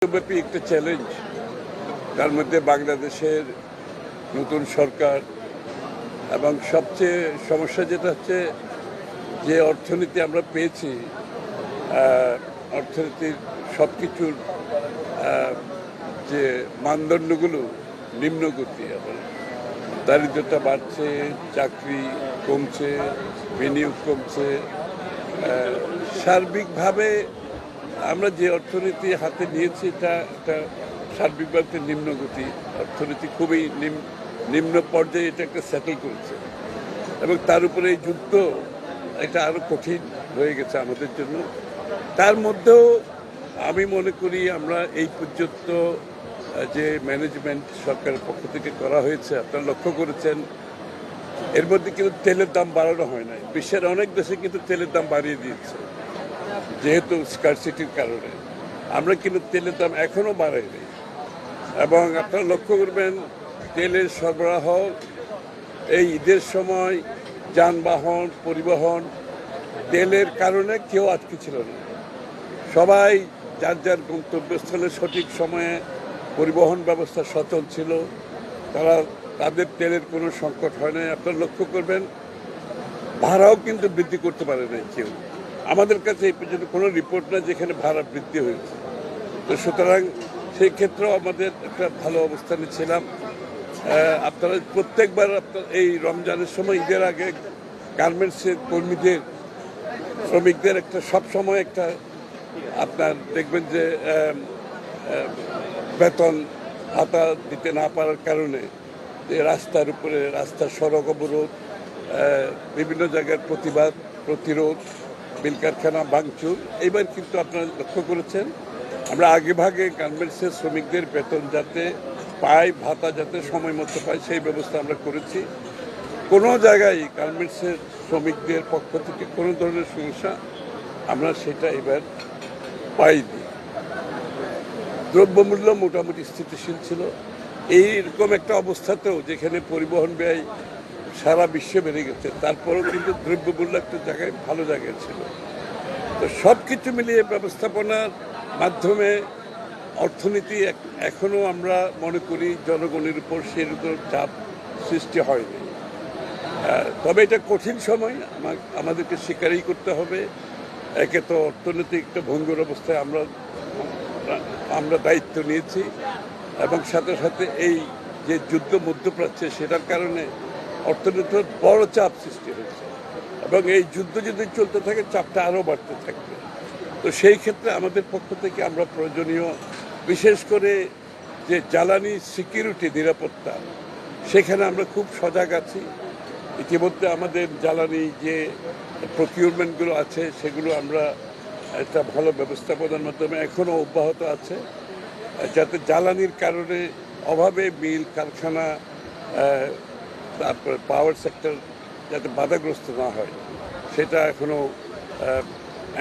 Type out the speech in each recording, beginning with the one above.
বিশ্বব্যাপী একটা চ্যালেঞ্জ, তার মধ্যে বাংলাদেশের নতুন সরকার এবং সবচেয়ে সমস্যা যেটা হচ্ছে যে অর্থনীতি আমরা পেয়েছি, অর্থনীতির সব কিছুর যে মানদণ্ডগুলো নিম্নগতি, এবং দারিদ্রতা বাড়ছে, চাকরি কমছে, বিনিয়োগ কমছে। সার্বিকভাবে আমরা যে অর্থনীতি হাতে নিয়েছি এটা একটা সার্বিকভাবে নিম্নগতি অর্থনীতি, খুবই নিম্ন পর্যায়ে এটা একটা সেটেল করেছে, এবং তার উপরে এই যুদ্ধ এটা আরো কঠিন হয়ে গেছে আমাদের জন্য। তার মধ্যেও আমি মনে করি আমরা এই পর্যন্ত যে ম্যানেজমেন্ট সরকারের পক্ষ থেকে করা হয়েছে, আপনারা লক্ষ্য করেছেন এর মধ্যে কিন্তু তেলের দাম বাড়ানো হয় নাই। বিশ্বের অনেক দেশে কিন্তু তেলের দাম বাড়িয়ে দিয়েছে যেহেতু স্কারসিটির কারণে। আমরা কিন্তু তেলের দাম এখনো বাড়াইনি, এবং আপনারা লক্ষ্য করবেন তেলের সরবরাহ এই ঈদের সময় যানবাহন পরিবহন তেলের কারণে কেউ আটকে ছিল না। সবাই যার যার গন্তব্যস্থলে সঠিক সময়ে পরিবহন ব্যবস্থা সচল ছিল, তাদের তেলের কোনো সংকট হয় না। আপনারা লক্ষ্য করবেন ভাড়াও কিন্তু বৃদ্ধি করতে পারে না কেউ। আমাদের কাছে এই পর্যন্ত কোনো রিপোর্ট না যেখানে ভাড়া বৃদ্ধি হয়েছে। তো সুতরাং সেই ক্ষেত্রেও আমাদের একটা ভালো অবস্থানে ছিলাম। আপনারা প্রত্যেকবার এই রমজানের সময় ঈদের আগে গার্মেন্টসের কর্মীদের শ্রমিকদের একটা সবসময় একটা আপনার দেখবেন যে বেতন ভাতা দিতে না পারার কারণে রাস্তার উপরে রাস্তার সড়ক অবরোধ, বিভিন্ন জায়গার প্রতিবাদ প্রতিরোধ, মিল কারখানা ভাঙচুর। এইবার কিন্তু আপনারা লক্ষ্য করেছেন আমরা আগে ভাগে গার্মেন্টসের শ্রমিকদের বেতন যাতে পায়, ভাতা যাতে সময় মতো পায় সেই ব্যবস্থা আমরা করেছি। কোনো জায়গায় গার্মেন্টসের শ্রমিকদের পক্ষ থেকে কোনো ধরনের সমস্যা আমরা সেটা এবার পাইনি। দ্রব্যমূল্য মোটামুটি স্থিতিশীল ছিল। এইরকম একটা অবস্থাতেও যেখানে পরিবহন ব্যয় সারা বিশ্বে বেড়ে গেছে, তারপরেও কিন্তু দ্রব্যমূল্য একটা জায়গায় ভালো জায়গায় ছিল। তো সব কিছু মিলিয়ে ব্যবস্থাপনার মাধ্যমে অর্থনীতি এখনও আমরা মনে করি জনগণের উপর সেরকম চাপ সৃষ্টি হয়নি। তবে এটা কঠিন সময়, আমাদেরকে স্বীকারই করতে হবে। একে তো অর্থনৈতিক একটা ভঙ্গুর অবস্থায় আমরা দায়িত্ব নিয়েছি, এবং সাথে সাথে এই যে যুদ্ধ মধ্যপ্রাচ্যে সেটার কারণে অর্থনীতির বড় চাপ সৃষ্টি হয়েছে, এবং এই যুদ্ধ যদি চলতে থাকে চাপটা আরও বাড়তে থাকবে। তো সেই ক্ষেত্রে আমাদের পক্ষ থেকে আমরা প্রয়োজনীয় বিশেষ করে যে জ্বালানি সিকিউরিটি নিরাপত্তা, সেখানে আমরা খুব সজাগ আছি। ইতিমধ্যে আমাদের জ্বালানি যে প্রকিউরমেন্টগুলো আছে সেগুলো আমরা একটা ভালো ব্যবস্থাপনার মাধ্যমে এখনও অব্যাহত আছে, যাতে জ্বালানির কারণে অভাবে মিল কারখানা তারপরে পাওয়ার সেক্টর যাতে বাধাগ্রস্ত না হয় সেটা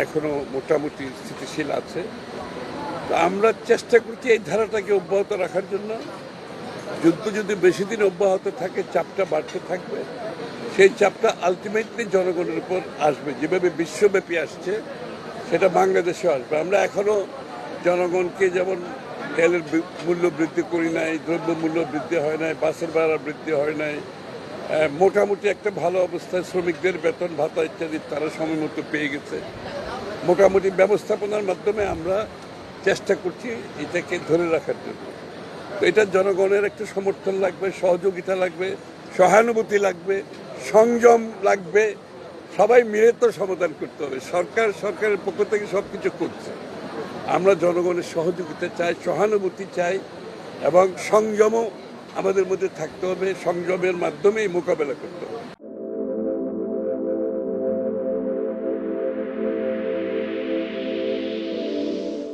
এখনো মোটামুটি স্থিতিশীল আছে। তো আমরা চেষ্টা করছি এই ধারাটাকে অব্যাহত রাখার জন্য। যুদ্ধ যদি বেশি দিন অব্যাহত থাকে চাপটা বাড়তে থাকবে, সেই চাপটা আলটিমেটলি জনগণের উপর আসবে। যেভাবে বিশ্বব্যাপী আসছে সেটা বাংলাদেশেও আসবে। আমরা এখনও জনগণকে যেমন তেলের মূল্য বৃদ্ধি করি নাই, দ্রব্য মূল্য বৃদ্ধি হয় নাই, বাসের ভাড়া বৃদ্ধি হয় নাই, মোটামুটি একটা ভালো অবস্থায় শ্রমিকদের বেতন ভাতা ইত্যাদি তারা সময় মতো পেয়ে গেছে। মোটামুটি ব্যবস্থাপনার মাধ্যমে আমরা চেষ্টা করছি এটাকে ধরে রাখার জন্য। তো এটা জনগণের একটা সমর্থন লাগবে, সহযোগিতা লাগবে, সহানুভূতি লাগবে, সংযম লাগবে। সবাই মিলে তো সমাধান করতে হবে। সরকারের পক্ষ থেকে সব কিছু করছে, আমরা জনগণের সহযোগিতা চাই, সহানুভূতি চাই, এবং সংযমও আমাদের মধ্যে থাকতে হবে। সংযমের মাধ্যমেই মোকাবেলা করতে হবে।